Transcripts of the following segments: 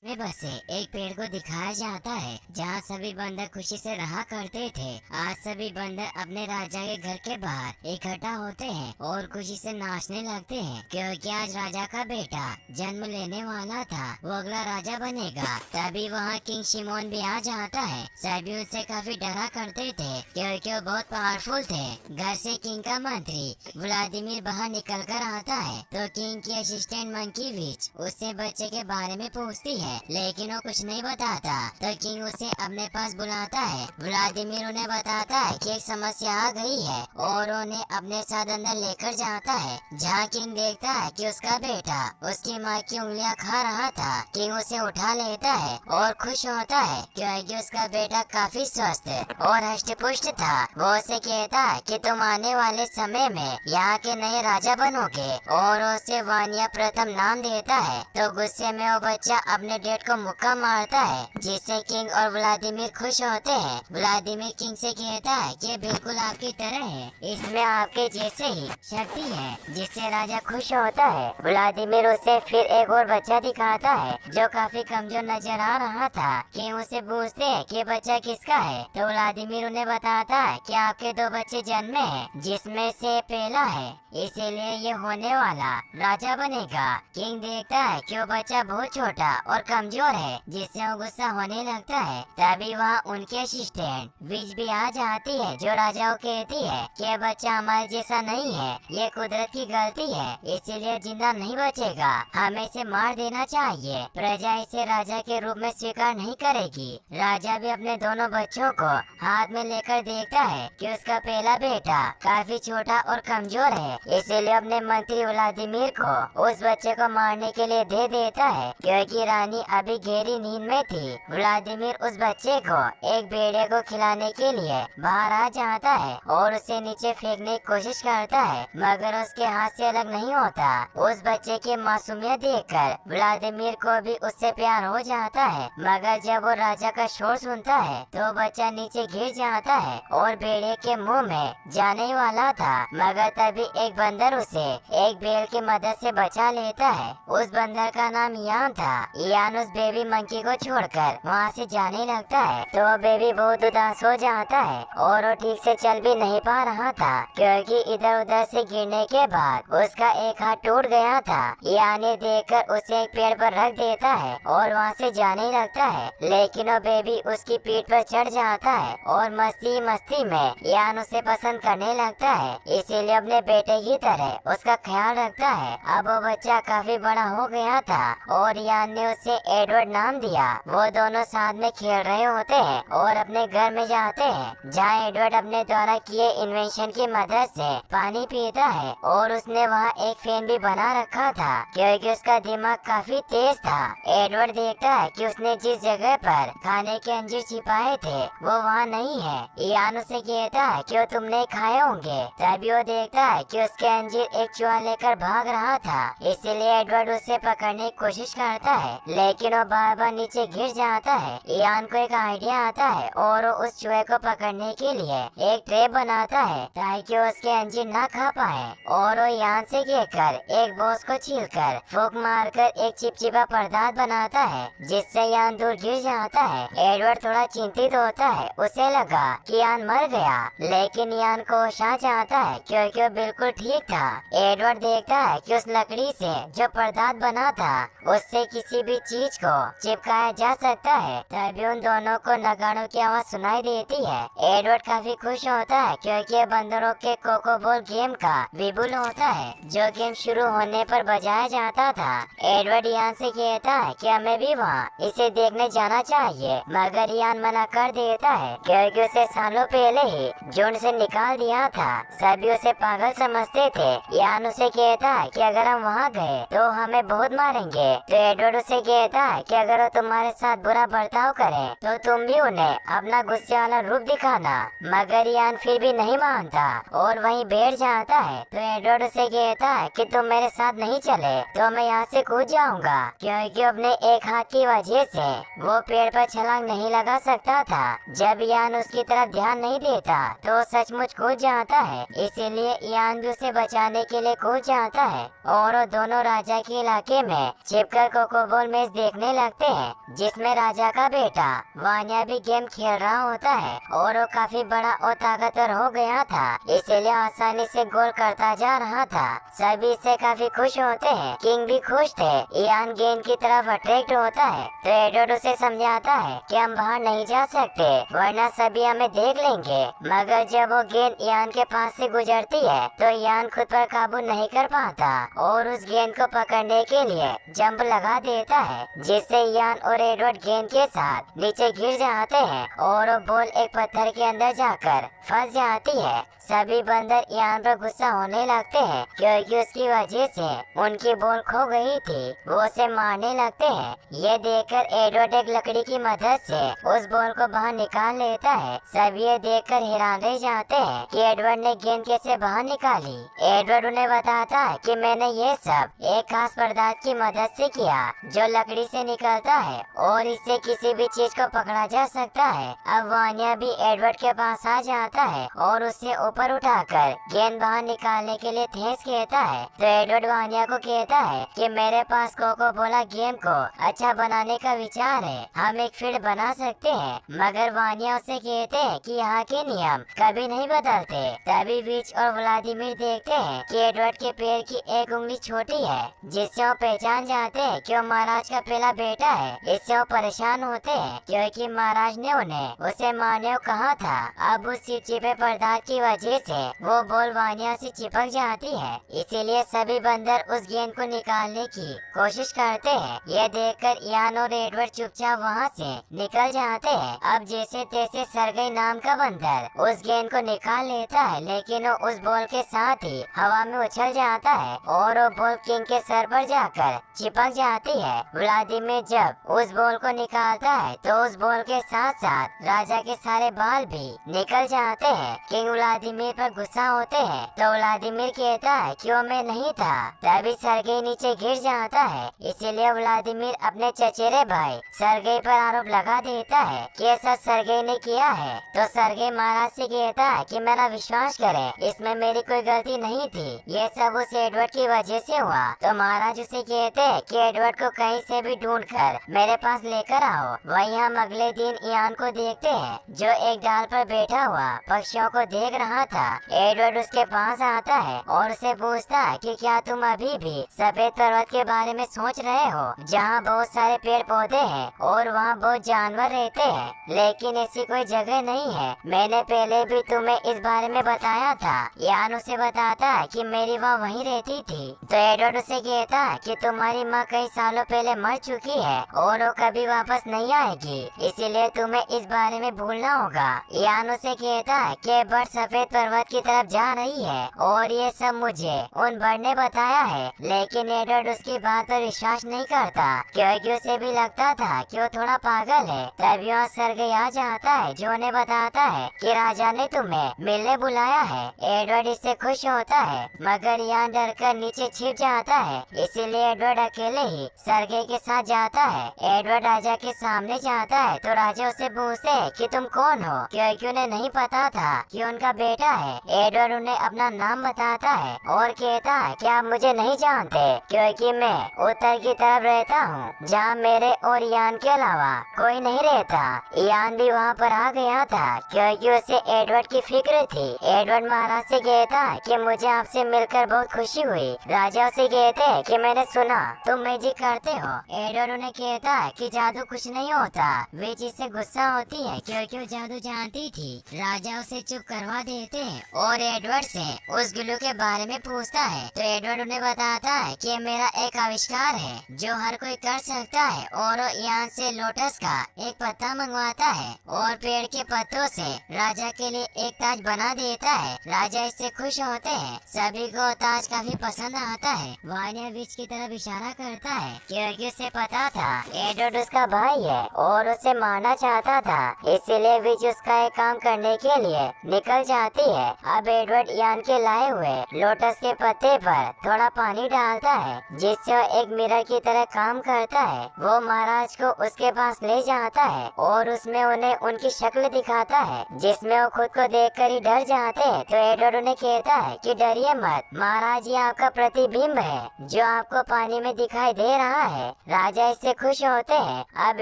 में बसे एक पेड़ को दिखाया जाता है जहाँ सभी बंदर खुशी से रहा करते थे। आज सभी बंदर अपने राजा के घर के बाहर इकट्ठा होते हैं और खुशी से नाचने लगते हैं क्योंकि आज राजा का बेटा जन्म लेने वाला था, वो अगला राजा बनेगा। तभी वहाँ किंग शिमोन भी आ जाता है। सभी उससे काफी डरा करते थे क्योंकि वो बहुत पावरफुल थे। घर से किंग का मंत्री व्लादिमीर बाहर निकल कर आता है तो किंग की असिस्टेंट मंकी विच उससे बच्चे के बारे में पूछती है, लेकिन वो कुछ नहीं बताता। तो किंग उसे अपने पास बुलाता है। व्लादिमीर उन्हें बताता है कि एक समस्या आ गई है और उन्हें अपने साथ अंदर लेकर जाता है, जहाँ किंग देखता है कि उसका बेटा उसकी माँ की उंगलियाँ खा रहा था। किंग उसे उठा लेता है और खुश होता है क्योंकि उसका बेटा काफी स्वस्थ और हष्ट पुष्ट था। वो उसे कहता है कि तुम आने वाले समय में यहाँ के नए राजा बनोगे और उसे वानिया प्रथम नाम देता है। तो गुस्से में वो बच्चा अपने डेड को मुक्का मारता है, जिससे किंग और व्लादिमीर खुश होते हैं। व्लादिमीर किंग से कहता है कि बिल्कुल आपकी तरह है, इसमें आपके जैसे ही शक्ति है, जिससे राजा खुश होता है। व्लादिमीर उसे फिर एक और बच्चा दिखाता है जो काफी कमजोर नजर आ रहा था। किंग उसे पूछते हैं कि बच्चा किसका है, तो व्लादिमीर उन्हें बताता है कि आपके दो बच्चे जन्मे हैं, जिसमें से पहला है, इसीलिए ये होने वाला राजा बनेगा। किंग देखता है कि वो बच्चा बहुत छोटा और कमजोर है, जिससे वो गुस्सा होने लगता है। तभी वहाँ उनके असिस्टेंट विच भी आ जाती है जो राजा को कहती है कि ये बच्चा हमारे जैसा नहीं है, ये कुदरत की गलती है, इसीलिए जिंदा नहीं बचेगा, हमें इसे मार देना चाहिए। प्रजा इसे राजा के रूप में स्वीकार नहीं करेगी। राजा भी अपने दोनों बच्चों को हाथ में लेकर देखता है कि उसका पहला बेटा काफी छोटा और कमजोर है, इसीलिए अपने मंत्री व्लादिमीर को उस बच्चे को मारने के लिए दे देता है क्योंकि रानी अभी गहरी नींद में थी। व्लादिमीर उस बच्चे को एक भेड़िए को खिलाने के लिए बाहर आ जाता है और उसे नीचे फेंकने की कोशिश करता है, मगर उसके हाथ से अलग नहीं होता। उस बच्चे की मासूमियत देखकर व्लादिमीर को भी उससे प्यार हो जाता है, मगर जब वो राजा का शोर सुनता है तो बच्चा नीचे गिर जाता है और भेड़िए के मुंह में जाने वाला था, मगर तभी एक बंदर उसे एक बेल की मदद से बचा लेता है। उस बंदर का नाम यान था। यान उस बेबी मंकी को छोड़कर वहाँ से जाने लगता है तो वो बेबी बहुत उदास हो जाता है और वो ठीक से चल भी नहीं पा रहा था क्योंकि इधर उधर से गिरने के बाद उसका एक हाथ टूट गया था। यान ये देखकर उसे एक पेड़ पर रख देता है और वहाँ से जाने लगता है, लेकिन वो बेबी उसकी पीठ पर चढ़ जाता है और मस्ती मस्ती में यान उसे पसंद करने लगता है, इसीलिए अपने बेटे की तरह उसका ख्याल रखता है। अब वो बच्चा काफी बड़ा हो गया था और यान ने उसे एडवर्ड नाम दिया। वो दोनों साथ में खेल रहे होते हैं और अपने घर में जाते हैं, जहाँ एडवर्ड अपने द्वारा किए इन्वेंशन की मदद से पानी पीता है और उसने वहाँ एक फैन भी बना रखा था क्योंकि उसका दिमाग काफी तेज था। एडवर्ड देखता है कि उसने जिस जगह पर खाने के अंजीर छिपाए थे वो वहाँ नहीं है। यान उसे कहता है कि वो तुमने खाए होंगे। तभी वो देखता है कि उसके अंजीर एक चूहा लेकर भाग रहा था, इसीलिए एडवर्ड उसे पकड़ने की कोशिश करता है, लेकिन वो बार बार नीचे गिर जाता है। यान को एक आइडिया आता है और वो उस चूहे को पकड़ने के लिए एक ट्रैप बनाता है ताकि वो उसके अंजीर ना खा पाए, और वो यान से कहकर एक बोस को छीलकर फूंक मारकर एक चिपचिपा पदार्थ बनाता है, जिससे यान दूर गिर जाता है। एडवर्ड थोड़ा चिंतित होता है, उसे लगा कि यान मर गया, लेकिन यान को होश आ जाता है क्योंकि वो बिल्कुल ठीक था। एडवर्ड देखता है कि उस लकड़ी से जो पदार्थ बना था उससे किसी भी चीज को चिपकाया जा सकता है। तभी उन दोनों को नगाड़ों की आवाज सुनाई देती है। एडवर्ड काफी खुश होता है क्योंकि बंदरों के कोको बॉल गेम का विपुल होता है, जो गेम शुरू होने पर बजाया जाता था। एडवर्ड यान से कहता है कि हमें भी वहाँ इसे देखने जाना चाहिए, मगर यान मना कर देता है क्योंकि उसे सालों पहले ही झुंड से निकाल दिया था। सभी उसे पागल समझते थे। यान उसे कहता है कि अगर हम वहाँ गए तो हमें बहुत मारेंगे। तो एडवर्ड उसे कहता है कि अगर वो तुम्हारे साथ बुरा बर्ताव करे तो तुम भी उन्हें अपना गुस्से वाला रूप दिखाना, मगर यान फिर भी नहीं मानता और वहीं बैठ जाता है। तो एडवर्ड उसे कहता है कि तुम मेरे साथ नहीं चले तो मैं यहाँ से कूद जाऊंगा, क्योंकि अपने एक हाथ की वजह से वो पेड़ पर छलांग नहीं लगा सकता था। जब यान उसकी तरफ ध्यान नहीं देता तो सचमुच कूद जाता है, इसीलिए यान भी उसे बचाने के लिए कूद जाता है और वो दोनों राजा के इलाके में छिपकर कोकोबॉल मैच देखने लगते हैं जिसमें राजा का बेटा वान्या भी गेम खेल रहा होता है और वो काफी बड़ा और ताकतवर हो गया था, इसीलिए आसानी से गोल करता जा रहा था। सभी इससे काफी खुश होते हैं, किंग भी खुश थे। इयान गेंद की तरफ अट्रैक्ट होता है तो एडवर्ड उसे समझाता है कि हम बाहर नहीं जा सकते वरना सभी हमें देख लेंगे। मगर जब वो गेंद इयान के पास से गुजरती है तो इयान खुद पर काबू नहीं कर पाता और उस गेंद को पकड़ने के लिए जंप लगा देता है, जिससे इयान और एडवर्ड गेंद के साथ नीचे गिर जाते हैं और वो बॉल एक पत्थर के अंदर जाकर फंस जाती है। सभी बंदर इयान पर गुस्सा होने लगते हैं क्योंकि उसकी वजह से उनकी बॉल खो गई थी। वो उसे मारने लगते हैं। ये देखकर एडवर्ड एक लकड़ी की मदद से उस बॉल को बाहर निकाल लेता है। सभी ये देखकर हैरान रह जाते हैं कि एडवर्ड ने गेंद कैसे बाहर निकाली। एडवर्ड उन्हें बताता है कि मैंने ये सब एक खास पदार्थ की मदद से किया जो लकड़ी से निकलता है और इससे किसी भी चीज को पकड़ा जा सकता है। अब वान्या भी एडवर्ड के पास आ जाता है और उससे ऊपर उठाकर गेंद बाहर निकालने के लिए थैंक्स कहता है तो एडवर्ड वान्या को कहता है कि मेरे पास कोको कोला गेम को अच्छा बनाने का विचार है, हम एक फील्ड बना सकते हैं। मगर वान्या उसे कहते हैं कि यहाँ के नियम कभी नहीं बदलते। तभी विच और व्लादिमीर देखते हैं कि एडवर्ड के पैर की एक उंगली छोटी है, जिससे वो पहचान जाते हैं कि वो महाराज का पहला बेटा है। इससे वो परेशान होते हैं क्योंकि महाराज ने उन्हें उसे मारने को कहा था। अब उस चिपचिपे पदार्थ की वजह से वो बॉल वान्या से चिपक जाती है, इसीलिए सभी बंदर उस गेंद को निकालने की कोशिश करते हैं। ये देखकर इयान और एडवर्ड चुपचाप वहाँ से निकल जाते हैं। अब जैसे तैसे सरगई नाम का बंदर उस गेंद को निकाल लेता है, लेकिन वो उस बॉल के साथ ही हवा में उछल जाता है और वो बॉल किंग के सर पर जाकर चिपक जाती है। व्लादिमीर जब उस बॉल को निकालता है तो उस बॉल के साथ साथ राजा के सारे बाल भी निकल जाते हैं। किंग व्लादिमीर पर गुस्सा होते हैं तो व्लादिमीर कहता है कि वो मैं नहीं था। तभी सरगई नीचे गिर जाता है, इसीलिए व्लादिमीर अपने चचेरे भाई सरगई पर आरोप लगा देता है कि ऐसा सरगई ने किया है। तो सरगई महाराज से कहता है कि मेरा विश्वास करें, इसमें मेरी कोई गलती नहीं थी, ये सब उस एडवर्ड की वजह से हुआ। तो महाराज उसे कहते हैं कि एडवर्ड को कहीं से भी ढूंढ कर मेरे पास लेकर आओ। वहीं हम अगले दिन इयान को देखते हैं जो एक डाल पर बैठा हुआ पक्षियों को देख रहा था। एडवर्ड उसके पास आता है और उसे पूछता है कि क्या तुम अभी भी सफेद पर्वत के बारे में सोच रहे हो, जहाँ बहुत सारे पेड़ पौधे हैं और वहाँ बहुत जानवर रहते हैं, लेकिन ऐसी कोई जगह नहीं है। मैंने पहले भी तुम्हें इस बारे में बताया था। इयान उसे बताता है कि मेरी माँ वहीं रहती थी। तो एडवर्ड उसे कहता है कि तुम्हारी माँ कई सालों पहले मर चुकी है और वो कभी वापस नहीं आएगी, इसीलिए तुम्हें इस बारे में भूलना होगा। इयान उसे कहता है कि बर्ड सफेद पर्वत की तरफ जा रही है और ये सब मुझे उन बर्ड ने बताया है, लेकिन एडवर्ड उसकी बात पर विश्वास नहीं करता क्योंकि उसे भी लगता था कि वो थोड़ा पागल है। तभी वहाँ सरगई आ जाता है जो उन्हें बताता है कि राजा ने तुम्हें मिलने बुलाया है। एडवर्ड इससे खुश होता है, मगर इयान डरकर नीचे छिप जाता है, इसीलिए एडवर्ड अकेले ही सरगई के साथ जाता है। एडवर्ड राजा के सामने जाता है तो राजा उसे पूछते हैं कि तुम कौन हो, क्योंकि उन्हें नहीं पता था कि उनका बेटा है। एडवर्ड उन्हें अपना नाम बताता है और कहता है कि आप मुझे नहीं जानते क्योंकि मैं उत्तर की तरफ रहता हूँ, जहाँ मेरे और इयान के अलावा कोई नहीं रहता। इयान भी वहाँ पर आ गया था क्योंकि उसे एडवर्ड की फिक्र थी। एडवर्ड महाराज से कहता है कि मुझे आपसे मिलकर बहुत खुशी हुई। राजा से कहते हैं कि मैंने सुना तुम मैजिक करते हो। एडवर्ड उन्हें कहता है कि जादू कुछ नहीं होता। वे जिससे गुस्सा होती है क्योंकि वो जादू जानती थी। राजा उसे चुप करवा देते हैं और एडवर्ड से उस ग्लू के बारे में पूछता है तो एडवर्ड उन्हें बताता है कि मेरा एक आविष्कार है जो हर कोई कर सकता है और वो इयान से लोटस का एक पत्ता मंगवाता है और पेड़ के पत्तों से राजा के लिए एक ताज बना देता है। राजा इससे खुश होते हैं, सभी को ताज काफी पसंद आता है। वान्या विच की तरफ इशारा करता है क्योंकि उसे पता था एडवर्ड उसका भाई है और उसे मारना चाहता था, इसीलिए विच उसका एक काम करने के लिए निकल जाती है। अब एडवर्ड इयान के लाए हुए लोटस के पत्ते पर थोड़ा पानी डालता है जिससे वो एक मिरर की तरह काम करता है। वो महाराज को उसके पास ले जाता है और उसमें उन्हें उनकी शक्ल दिखाता है, जिसमें वो खुद को देखकर ही डर जाते हैं। तो एडवर्ड उन्हें कहता है कि डरिए मत, महाराज ये आपका प्रतिबिंब है जो आपको पानी में दिखाई दे रहा है। राजा इससे खुश होते हैं। अब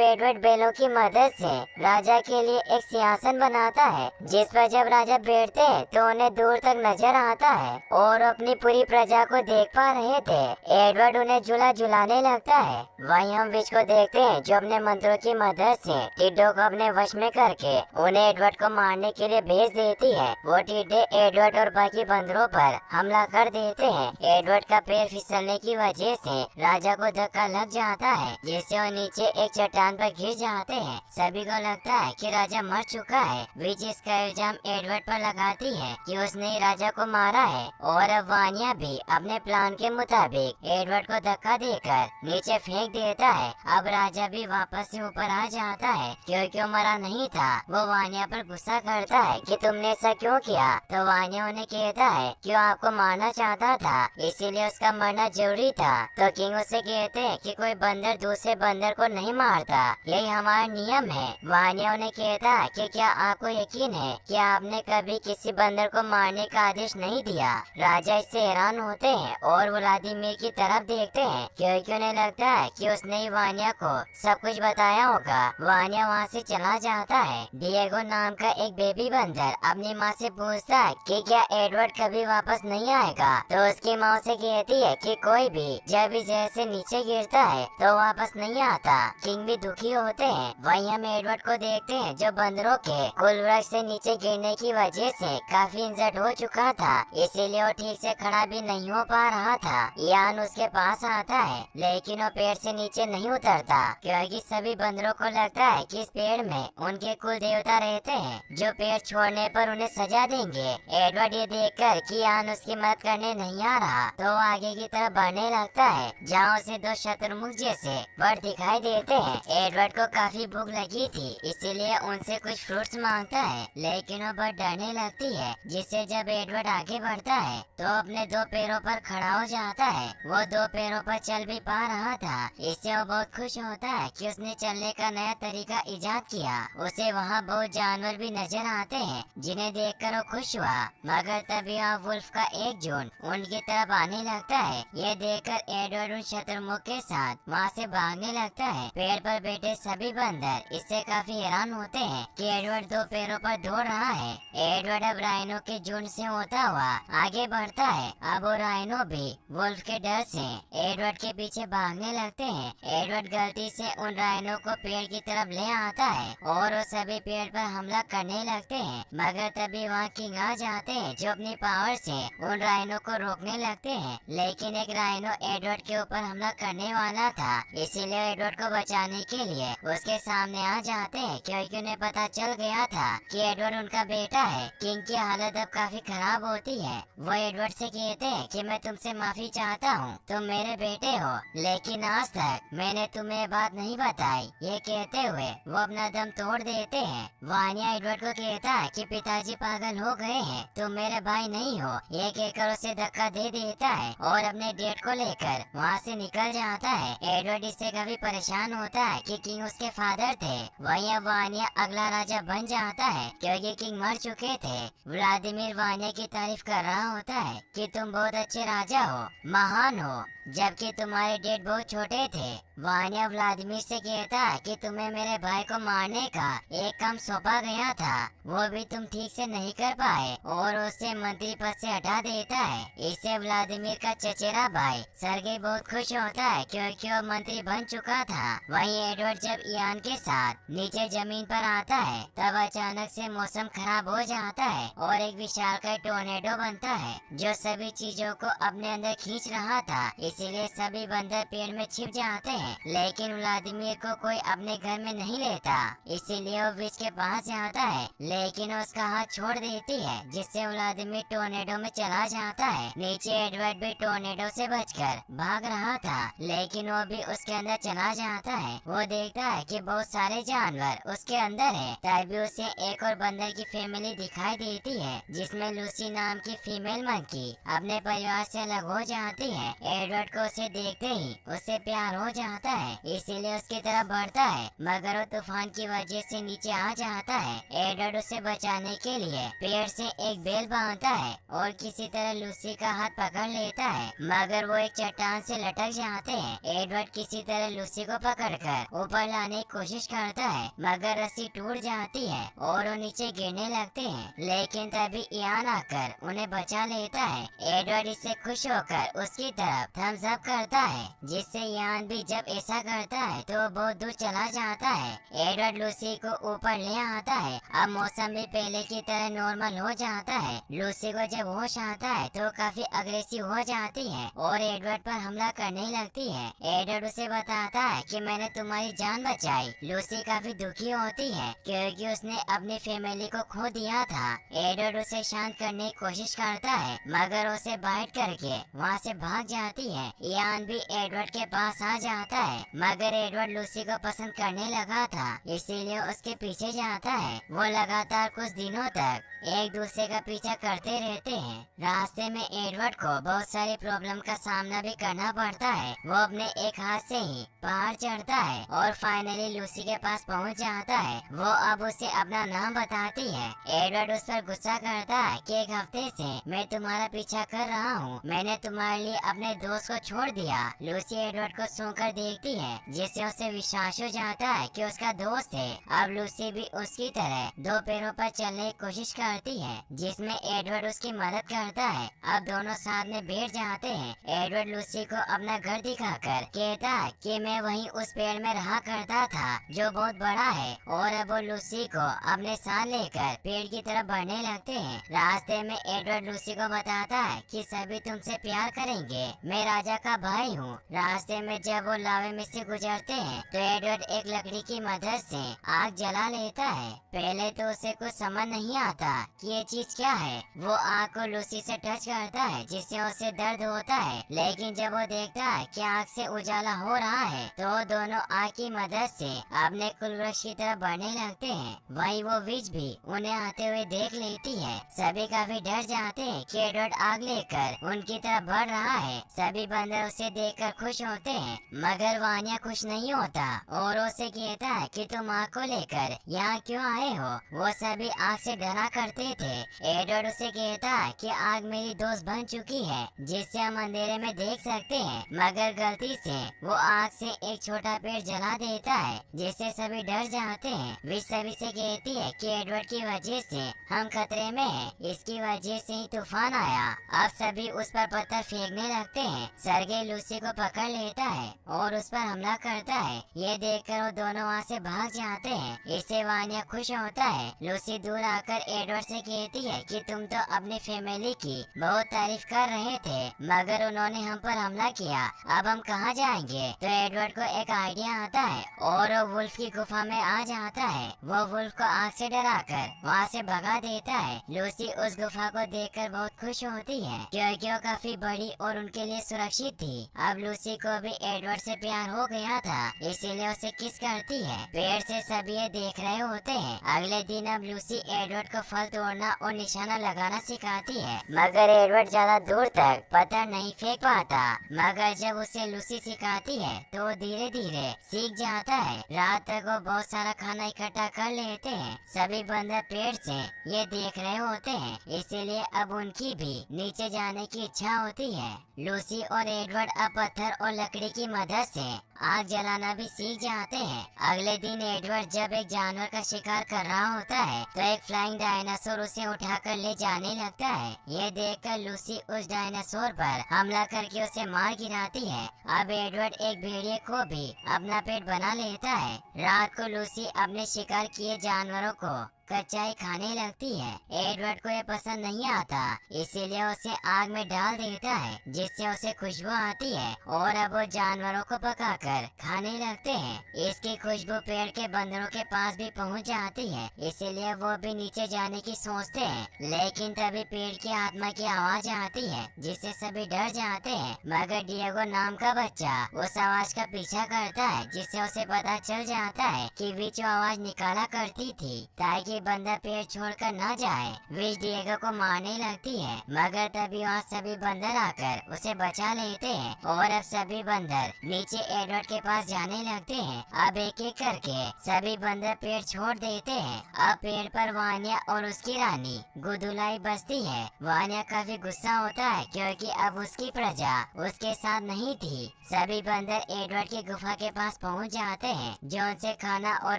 एडवर्ड बेलों की मदद से राजा के लिए एक सिंहासन बनाता है, जिस पर जब राजा बैठते हैं तो उन्हें दूर तक नजर आता है और अपनी पूरी प्रजा को देख पा रहे थे। एडवर्ड उन्हें झूला झुलाने लगता है। वहीं हम विच को देखते हैं, जो अपने मंत्रों की मदद से टिड्डों को अपने वश में करके उन्हें एडवर्ड को मारने के लिए भेज देती है। वो टिड्डे एडवर्ड और बाकी बंदरों पर हमला कर देते हैं। एडवर्ड का पैर फिसलने की वजह से राजा को धक्का लग जाता है, जिससे वो नीचे एक चट्टान पर गिर जाते हैं। सभी को लगता है कि राजा मर चुका है। विच इसका इल्जाम एडवर्ड पर लगाती है कि उसने ही राजा को मारा है और अब वानिया भी अपने प्लान के मुताबिक एडवर्ड को धक्का देकर नीचे फेंक देता है। अब राजा भी वापस से ऊपर आ जाता है, क्योंकि वो मरा नहीं था। वो वानिया पर गुस्सा करता है कि तुमने ऐसा क्यों किया। तो वानिया उन्हें कहता है कि वो आपको मारना चाहता था, इसीलिए उसका मरना जरूरी था। तो किंग उसे कहते हैं कि कोई बंदर दूसरे बंदर को नहीं मारता, यही हमारा नियम है। वानिया उन्हें कहता है कि क्या आपको यकीन है कि आपने कभी किसी बंदर को मारने का आदेश नहीं दिया। राजा इससे हैरान होते हैं और व्लादिमीर की तरफ देखते हैं, क्योंकि उन्हें लगता है कि उसने ही वानिया को सब कुछ बताया होगा। वानिया वहाँ से चला जाता है। डिएगो नाम का एक बेबी बंदर अपनी माँ से पूछता है कि क्या एडवर्ड कभी वापस नहीं आएगा। तो उसकी माँ उसे कहती है कि कोई भी जब इस जगह से नीचे गिरता है तो वापस नहीं आता। किंग भी दुखी होते हैं। वहीं हम एडवर्ड को देखते हैं, जो बंदरों के कुल वृक्ष से नीचे गिरने की वजह से काफी इंजर्ड हो चुका था, इसीलिए वो ठीक से खड़ा भी नहीं हो पा रहा था। यान उसके पास आता है, लेकिन वो पेड़ से नीचे नहीं उतरता, क्योंकि सभी बंदरों को लगता है कि इस पेड़ में उनके कुल देवता रहते हैं, जो पेड़ छोड़ने पर उन्हें सजा देंगे। एडवर्ड ये देखकर कि यान उसकी मदद करने नहीं आ रहा, तो वो आगे की तरफ बढ़ने लगता है, जहाँ उसे दो शत्रुमुख जैसे बर्ड दिखाई देते हैं। एडवर्ड को काफी भूख लगी थी, इसीलिए उनसे कुछ फ्रूट्स मांगता है, लेकिन वो बर्ड डरने लगती है, जिससे जब एडवर्ड आगे बढ़ता है तो अपने दो पैरों पर खड़ा हो जाता है। वो दो पैरों पर चल भी पा रहा था। इससे वो बहुत खुश होता है कि उसने चलने का नया तरीका इजाद किया। उसे वहाँ बहुत जानवर भी नजर आते हैं, जिन्हें देखकर वो खुश हुआ। मगर तभी वहाँ वुल्फ का एक झुंड उनकी तरफ आने लगता है। ये देखकर एडवर्ड उन शत्रुमुख के साथ वहाँ से भागने लगता है। पेड़ पर बैठे सभी बंदर इससे काफी हैरान होते हैं कि एडवर्ड दो पैरों पर दौड़ रहा है। एडवर्ड अब राइनो के झुंड से होता हुआ आगे बढ़ता है। अब वो राइनो भी वुल्फ के डर से एडवर्ड के पीछे भागने लगते हैं। एडवर्ड गलती से उन राइनो को पेड़ की तरफ ले आता है और वो सभी पेड़ पर हमला करने लगते हैं। मगर तभी वहाँ किंग आ जाते हैं, जो अपनी पावर से उन राइनो को रोकने लगते हैं। लेकिन एक राइनो एडवर्ड के ऊपर हमला करने वाला था, इसीलिए एडवर्ड को बचाने के लिए उसके सामने आ जाते हैं, क्योंकि उन्हें पता चल गया था कि एडवर्ड उनका बेटा है। किंग की हालत अब काफी खराब होती है। वो एडवर्ड से कहते हैं कि मैं तुमसे माफी चाहता हूँ, तुम मेरे बेटे हो, लेकिन आज तक मैंने तुम्हें बात नहीं बताई। ये कहते हुए वो अपना दम तोड़ देते हैं। वानिया एडवर्ड को कहता है कि पिताजी पागल हो गए हैं, तुम मेरे भाई नहीं हो। ये कहकर उसे धक्का दे देता है और अपने डेट को लेकर वहाँ से निकल जाता है। एडवर्ड इससे काफी परेशान होता है कि किंग उसके फादर थे। वहीं अब वानिया अगला राजा बन जाता है, क्योंकि किंग मर चुके थे। व्लादिमीर वानिया की तारीफ कर रहा होता है कि तुम बहुत अच्छे राजा हो, महान हो, जबकि तुम्हारे डेड बहुत छोटे थे। वानिया व्लादिमीर से कहता है कि तुम्हें मेरे भाई को मारने का एक काम सौंपा गया था, वो भी तुम ठीक से नहीं कर पाए, और उसे मंत्री पद से हटा देता है। इससे व्लादिमीर का चचेरा भाई सर्गेई बहुत खुश होता है, क्योंकि वो मंत्री बन चुका था। वहीं एडवर्ड जब इयान के साथ नीचे जमीन पर आता है, तब अचानक से मौसम खराब हो जाता है और एक विशालकाय टोर्नेडो बनता है, जो सभी चीजों को अपने अंदर खींच रहा था। इसीलिए सभी बंदर पेड़ में छिप जाते हैं, लेकिन व्लादिमीर को कोई अपने घर में नहीं लेता। इसीलिए वो विच के पास जाता है, लेकिन उसका हाथ छोड़ देती है, जिससे व्लादिमीर टोर्नेडो में चला जाता है। नीचे एडवर्ड भी टोर्नेडो से बचकर भाग रहा था, लेकिन वो भी उसके अंदर चला जाता है। वो देखता है कि बहुत सारे जानवर उसके अंदर है। तभी उसे एक और बंदर की फैमिली दिखाई देती है, जिसमें लूसी नाम की फीमेल मंकी अपने परिवार से अलग हो जाती है। एडवर्ड को उसे देखते ही उससे प्यार हो जाता है, इसीलिए उसकी तरफ बढ़ता है, मगर वो तूफान की वजह से नीचे आ जाता है। एडवर्ड उसे बचाने के लिए पेड़ से एक बेल बांधता है और किसी तरह लूसी का हाथ पकड़ लेता है, मगर वो एक चट्टान से लटक जाते हैं। एडवर्ड किसी तरह लूसी को पकड़कर ऊपर लाने की कोशिश करता है, मगर रस्सी टूट जाती है और वो नीचे गिरने लगते हैं। लेकिन तभी इयान आकर उन्हें बचा लेता है। एडवर्ड इससे खुश होकर उसकी तरफ थम्स अप करता है, जिससे इयान भी जब ऐसा करता है तो बहुत दूर चला जाता है। एडवर्ड लूसी को ऊपर ले आता है। अब मौसम भी पहले की तरह नॉर्मल हो जाता है। लूसी को जब होश आता है तो काफी अग्रेसिव हो जाती है और एडवर्ड पर हमला करने लगती है। एडवर्ड उसे बताता है कि मैंने तुम्हारी जान बचाई। लूसी काफी दुखी होती है क्योंकि उसने अपनी फैमिली को खो दिया था। एडवर्ड उसे शांत करने की कोशिश करता है, मगर उसे बाइट करके वहाँ से भाग जाती है। इयान भी एडवर्ड के पास आ जाता है, मगर एडवर्ड लूसी को पसंद करने लगा था, इसीलिए उसके पीछे जाता है। वो लगातार कुछ दिनों तक एक दूसरे का पीछा करते रहते हैं। रास्ते में एडवर्ड को बहुत सारी प्रॉब्लम का सामना भी करना पड़ता है। वो अपने एक हाथ से ही पहाड़ चढ़ता है और फाइनली लूसी के पास पहुंच जाता है। वो अब उसे अपना नाम बताती है। एडवर्ड उस पर गुस्सा करता है कि एक हफ्ते से मैं तुम्हारा पीछा कर रहा हूँ, मैंने तुम्हारे लिए अपने दोस्त को छोड़ दिया। लूसी एडवर्ड को सूंघकर देखती है, जिससे उसे विश्वास हो जाता है कि उसका दोस्त है। अब लूसी भी उसकी तरह दो पैरों पर चलने की कोशिश करती है, जिसमें एडवर्ड उसकी मदद करता है। अब दोनों साथ में बैठ जाते हैं। एडवर्ड लूसी को अपना घर दिखाकर कहता है कि मैं वहीं उस पेड़ में रहा करता था जो बहुत बड़ा है, और अब वो लूसी को अपने साथ लेकर पेड़ की तरफ बढ़ने लगते हैं। रास्ते में एडवर्ड लूसी को बताता है कि सभी तुमसे प्यार करेंगे, मैं राजा का भाई हूँ। रास्ते में जब वो लावे में से गुजरते हैं तो एडवर्ड एक लकड़ी की मदद से आग जला लेता है। पहले तो उसे कुछ समझ नहीं आता कि ये चीज क्या है। वो आग को लूसी से टच करता है, जिससे उसे दर्द होता है, लेकिन जब वो देखता है कि आग से उजाला हो रहा है तो दोनों आग की मदद से अपने कुलवृक्ष की तरफ बढ़ने लगते हैं। वहीं वो विच भी उन्हें आते हुए देख लेती है। सभी काफी डर जाते हैं कि एडवर्ड आग लेकर उनकी तरफ बढ़ रहा है। सभी बंदर उसे देखकर खुश होते हैं, मगर वानिया खुश नहीं होता और उसे कहता है कि तुम आग को लेकर यहाँ क्यों आए हो। वो सभी आग से डरा करते थे। एडवर्ड उसे कहता है कि आग मेरी दोस्त बन चुकी है, जिससे हम अंधेरे में देख सकते हैं, मगर गलती से वो आग से एक छोटा पेड़ जला देता है, जिससे सभी डर जाते हैं। विच सभी से कहती है कि एडवर्ड की वजह से हम खतरे में हैं, इसकी वजह से ही तूफान आया। अब सभी उस पर पत्थर फेंकने लगते हैं। सर्गे लूसी को पकड़ लेता है और उस पर हमला करता है। ये देखकर वो दोनों वहाँ से भाग जाते हैं। इससे वानिया खुश होता है। लूसी दूर आकर एडवर्ड से कहती है कि तुम तो अपनी फैमिली की बहुत तारीफ कर रहे थे, मगर उन्होंने हम पर हमला किया, अब हम कहाँ जाएंगे। तो एडवर्ड को एक आइडिया आता है और वो वुल्फ की गुफा में आ जाता है। वो वुल्फ को आग से डराकर वहाँ से भगा देता है। लूसी उस गुफा को देखकर बहुत खुश होती है, क्योंकि वो काफी बड़ी और उनके लिए सुरक्षित थी। अब लूसी को भी एडवर्ड से प्यार हो गया था, इसीलिए उसे किस करती है। पेड़ से सभी ये देख रहे होते हैं। अगले दिन अब लूसी एडवर्ड को फल तोड़ना और निशाना लगाना सिखाती है, मगर एडवर्ड ज्यादा दूर तक पत्थर नहीं फेंक पाता। मगर जब उसे लूसी सिखाती है तो वो धीरे धीरे सीख जाता है। रात तक वो बहुत सारा खाना इकट्ठा कर लेते हैं। सभी बंदर पेड़ से ये देख रहे होते हैं, इसीलिए अब उनकी भी नीचे जाने की इच्छा होती है। लूसी और एडवर्ड अब पत्थर और लकड़ी की मदद से आग जलाना भी सीख जाते हैं। अगले दिन एडवर्ड जब एक जानवर का शिकार कर रहा होता है तो एक फ्लाइंग डायनासोर उसे उठाकर ले जाने लगता है। ये देखकर लूसी उस डायनासोर पर हमला करके उसे मार गिराती है। अब एडवर्ड एक भेड़िए को भी अपना पेट बना लेता है। रात को लूसी अपने शिकार किए जानवरों को कच्चाई खाने लगती है। एडवर्ड को ये पसंद नहीं आता, इसीलिए उसे आग में डाल देता है, जिससे उसे खुशबू आती है और अब वो जानवरों को पकाकर खाने लगते हैं। इसकी खुशबू पेड़ के बंदरों के पास भी पहुंच जाती है, इसीलिए वो भी नीचे जाने की सोचते हैं। लेकिन तभी पेड़ की आत्मा की आवाज आती है, जिससे सभी डर जाते हैं। मगर डिएगो नाम का बच्चा उस आवाज का पीछा करता है, जिससे उसे पता चल जाता है कि विच आवाज निकाला करती थी ताकि सभी बंदर पेड़ छोड़कर न जाए। विश डिएगो को मारने लगती है, मगर तभी वहाँ सभी बंदर आकर उसे बचा लेते हैं और अब सभी बंदर नीचे एडवर्ड के पास जाने लगते हैं। अब एक एक करके सभी बंदर पेड़ छोड़ देते हैं। अब पेड़ पर वानिया और उसकी रानी गुदुलाई बसती है। वानिया काफी गुस्सा होता है क्योंकि अब उसकी प्रजा उसके साथ नहीं थी। सभी बंदर एडवर्ड की गुफा के पास पहुंच जाते हैं, जो उनसे खाना और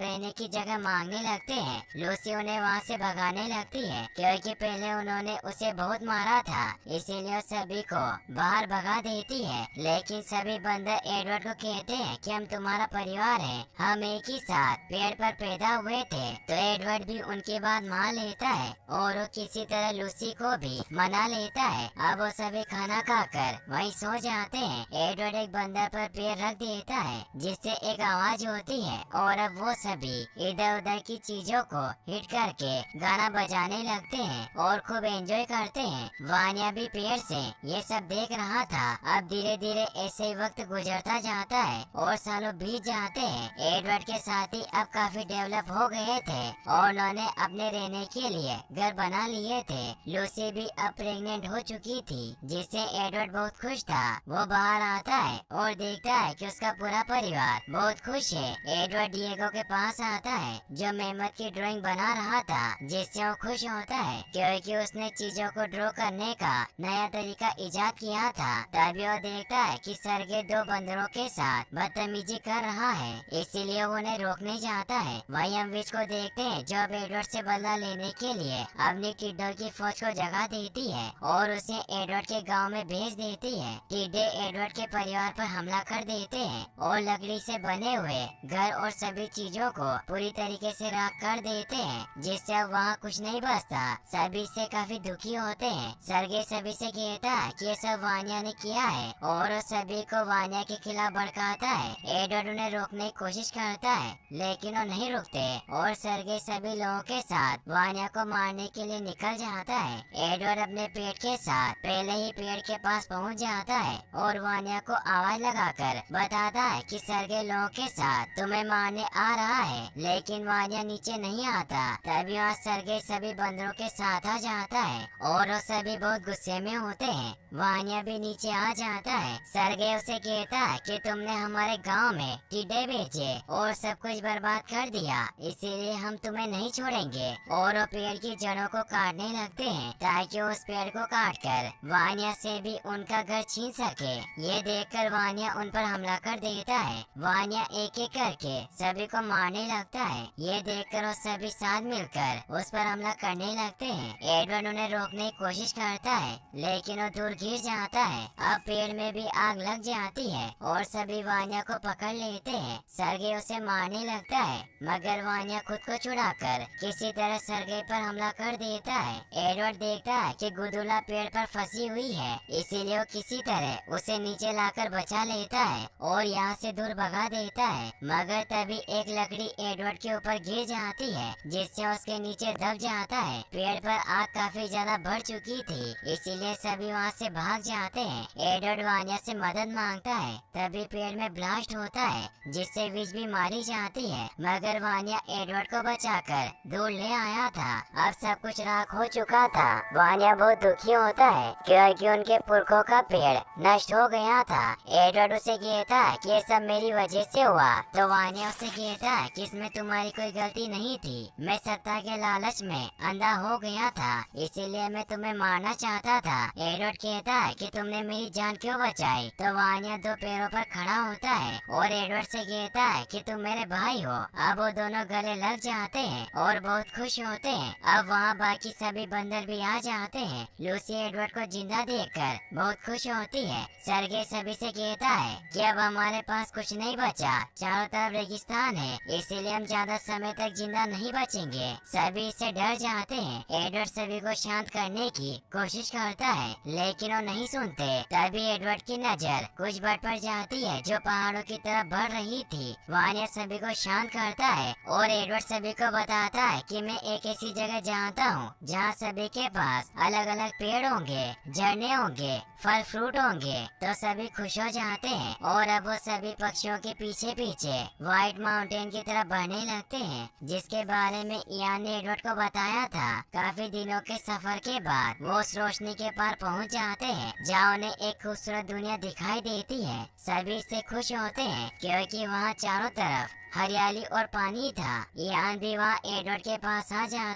रहने की जगह मांगने लगते हैं। लूसी उन्हें वहां से भगाने लगती है क्योंकि पहले उन्होंने उसे बहुत मारा था, इसीलिए सभी को बाहर भगा देती है। लेकिन सभी बंदर एडवर्ड को कहते हैं कि हम तुम्हारा परिवार है, हम एक ही साथ पेड़ पर पैदा हुए थे। तो एडवर्ड भी उनकी बात मान लेता है और वो किसी तरह लूसी को भी मना लेता है। अब वो सभी खाना खाकर वहीं सो जाते हैं। एडवर्ड एक बंदर पर पैर रख देता है जिससे एक आवाज होती है और अब वो सभी इधर उधर की चीजों को हिट करके गाना बजाने लगते हैं और खूब एंजॉय करते हैं। वानिया भी पेड़ से ये सब देख रहा था। अब धीरे धीरे ऐसे ही वक्त गुजरता जाता है और सालों बीत जाते हैं। एडवर्ड के साथी अब काफी डेवलप हो गए थे और उन्होंने अपने रहने के लिए घर बना लिए थे। लूसी भी अब प्रेग्नेंट हो चुकी थी, जिससे एडवर्ड बहुत खुश था। वो बाहर आता है और देखता है कि उसका पूरा परिवार बहुत खुश है। एडवर्ड डिएगो के पास आता है जो मेहमत की ड्राइंग बना रहा था, जिससे वो खुश होता है क्योंकि उसने चीजों को ड्रॉ करने का नया तरीका इजाद किया था। तभी वो देखता है कि सरगे दो बंदरों के साथ बदतमीजी कर रहा है, इसीलिए वो उन्हें रोकने जाता है। वहीं हम विच को देखते हैं जो अब एडवर्ड से बदला लेने के लिए अपनी टिड्डों की फौज को जगह देती है और उसे एडवर्ड के गांव में भेज देती है। टिड्डे एडवर्ड के परिवार पर हमला कर देते हैं और लकड़ी से बने हुए घर और सभी चीजों को पूरी तरीके से राख कर देते हैं, जिससे अब वहाँ कुछ नहीं बचता। सभी से काफी दुखी होते हैं। सरगे सभी से कहता है कि ये सब वानिया ने किया है और सभी को वानिया के खिलाफ भड़काता है। एडवर्ड उन्हें रोकने की कोशिश करता है लेकिन वो नहीं रुकते और सरगे सभी लोगों के साथ वानिया को मारने के लिए निकल जाता है। एडवर्ड अपने पेड़ के साथ पहले ही पेड़ के पास पहुंच जाता है और वानिया को आवाज लगाकर बताता है कि सरगे लोगों के साथ तुम्हें मारने आ रहा है, लेकिन वानिया नीचे नहीं आता। तभी वहाँ सरगे सभी बंदरों के साथ आ जाता है और वो सभी बहुत गुस्से में होते हैं। वानिया भी नीचे आ जाता है। सरगे उसे कहता है कि तुमने हमारे गांव में टिड्डे बेचे और सब कुछ बर्बाद कर दिया, इसीलिए हम तुम्हें नहीं छोड़ेंगे। और वो पेड़ की जड़ों को काटने लगते हैं ताकि उस पेड़ को काटकर वानिया से भी उनका घर छीन सके। ये देखकर वानिया उन पर हमला कर देता है। वानिया एक एक करके सभी को मारने लगता है। ये देखकर वो सभी साथ मिलकर उस पर हमला करने लगते हैं। एडवर्ड उन्हें रोकने की कोशिश करता है लेकिन वो दूर गिर जाता है। अब पेड़ में भी आग लग जाती है और सभी वानिया को पकड़ लेते हैं। सरगे उसे मारने लगता है मगर वानिया खुद को छुड़ाकर किसी तरह सरगे पर हमला कर देता है। एडवर्ड देखता है कि गुदुला पेड़ पर फंसी हुई है, इसीलिए वो किसी तरह उसे नीचे लाकर बचा लेता है और यहाँ से दूर भगा देता है। मगर तभी एक लकड़ी एडवर्ड के ऊपर गिर जाती है, जिससे उसके नीचे दब जाता है। पेड़ पर आग काफी ज्यादा बढ़ चुकी थी, इसीलिए सभी वहाँ से भाग जाते हैं। एडवर्ड वानिया से मदद मांगता है। तभी पेड़ में ब्लास्ट होता है, जिससे विच भी मारी जाती है, मगर वानिया एडवर्ड को बचाकर दूर ले आया था। अब सब कुछ राख हो चुका था। वानिया बहुत दुखी होता है क्योंकि उनके पुरखों का पेड़ नष्ट हो गया था। एडवर्ड उसे कहता है कि ये सब मेरी वजह से हुआ। तो वानिया उसे कहता है कि इसमें तुम्हारी कोई गलती नहीं थी, मैं सत्ता के लालच में अंधा हो गया था, इसीलिए मैं तुम्हें मारना चाहता था। एडवर्ड कहता है कि तुमने मेरी जान क्यों बचाई। तो वानिया दो पैरों पर खड़ा होता है और एडवर्ड से कहता है कि तुम मेरे भाई हो। अब वो दोनों गले लग जाते हैं और बहुत खुश होते हैं। अब वहाँ बाकी सभी बंदर भी आ जाते हैं। लूसी एडवर्ड को जिंदा देखकर बहुत खुश होती है। सरगे सभी से कहता है कि अब हमारे पास कुछ नहीं बचा, चारों तरफ रेगिस्तान है, इसीलिए हम ज्यादा समय तक जिंदा नहीं बचेंगे। सभी इससे डर जाते हैं। एडवर्ड सभी को शांत करने की कोशिश करता है लेकिन वो नहीं सुनते। तभी एडवर्ड की नजर कुछ बर्ड पर जाती है जो पहाड़ों की तरफ बढ़ रही थी। वानिया सभी को शांत करता है और एडवर्ड सभी को बताता है कि मैं एक ऐसी जगह जानता हूँ जहाँ सभी के पास अलग अलग पेड़ होंगे, झरने होंगे, फल फ्रूट होंगे। तो सभी खुश हो जाते हैं और अब वो सभी पक्षियों के पीछे पीछे व्हाइट माउंटेन की तरफ बढ़ने लगते हैं, जिसके बारे बारे में इयान ने एडवर्ड को बताया था। काफी दिनों के सफर के बाद वो उस रोशनी के पार पहुंच जाते हैं, जहाँ उन्हें एक खूबसूरत दुनिया दिखाई देती है। सभी इससे खुश होते हैं क्योंकि वहाँ चारों तरफ हरियाली और पानी था। इयान भी वहाँ एडवर्ड के पास आ जाता